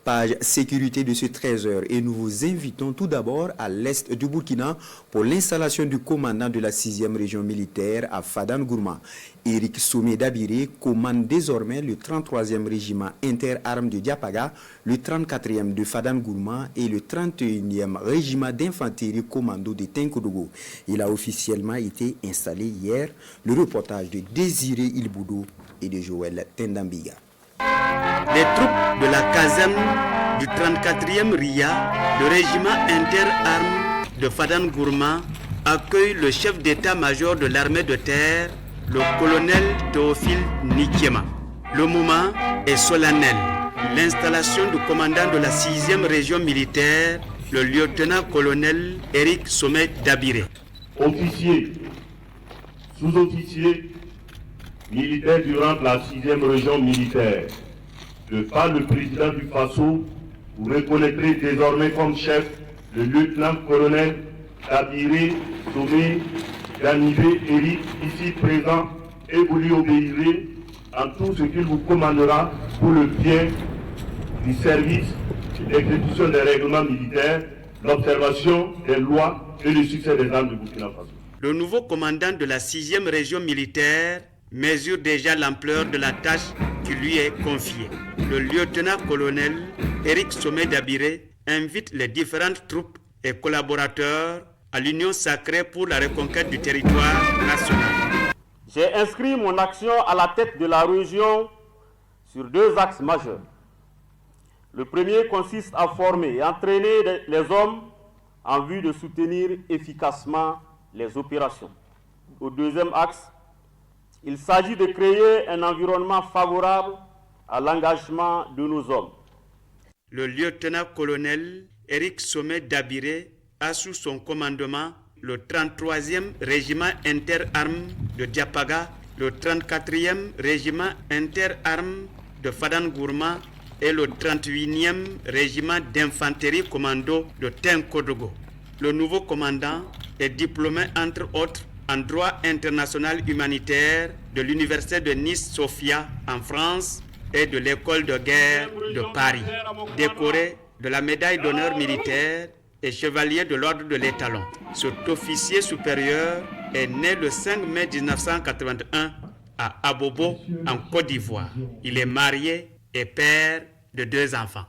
Page sécurité de ce 13h et nous vous invitons tout d'abord à l'est du Burkina pour l'installation du commandant de la 6e région militaire à Fadane Gourma. Éric Somé Dabiré commande désormais le 33e régiment interarmes de Diapaga, le 34e de Fadane Gourma et le 31e régiment d'infanterie commando de Tenkodogo. Il a officiellement été installé hier. Le reportage de Désiré Ilboudou et de Joël Tendambiga. Les troupes de la caserne du 34e RIA, le régiment interarmes de Fadane Gourma, accueillent le chef d'état-major de l'armée de terre, le colonel Théophile Nikiema. Le moment est solennel. L'installation du commandant de la 6e région militaire, le lieutenant-colonel Éric Somé Dabiré. Officiers, sous-officiers, militaires durant la 6e région militaire, de par le président du FASO, vous reconnaîtrez désormais comme chef le lieutenant-colonel Dabiré Somé Ganivé Éric, ici présent, et vous lui obéirez en tout ce qu'il vous commandera pour le bien du service, l'exécution des règlements militaires, l'observation des lois et le succès des armes du Burkina Faso. Le nouveau commandant de la 6e région militaire mesure déjà l'ampleur de la tâche qui lui est confiée. Le lieutenant-colonel Éric Somé Dabiré invite les différentes troupes et collaborateurs à l'Union sacrée pour la reconquête du territoire national. J'ai inscrit mon action à la tête de la région sur 2 axes majeurs. Le premier consiste à former et entraîner les hommes en vue de soutenir efficacement les opérations. Au deuxième axe, il s'agit de créer un environnement favorable à l'engagement de nos hommes. Le lieutenant-colonel Éric Somé Dabiré a sous son commandement le 33e régiment interarmes de Diapaga, le 34e régiment interarmes de Fadane Gourma et le 31e régiment d'infanterie commando de Tenkodogo. Le nouveau commandant est diplômé entre autres en droit international humanitaire de l'université de Nice-Sophia en France et de l'école de guerre de Paris, décoré de la médaille d'honneur militaire et chevalier de l'ordre de l'Étalon. Cet officier supérieur est né le 5 mai 1981 à Abobo, en Côte d'Ivoire. Il est marié et père de 2 enfants.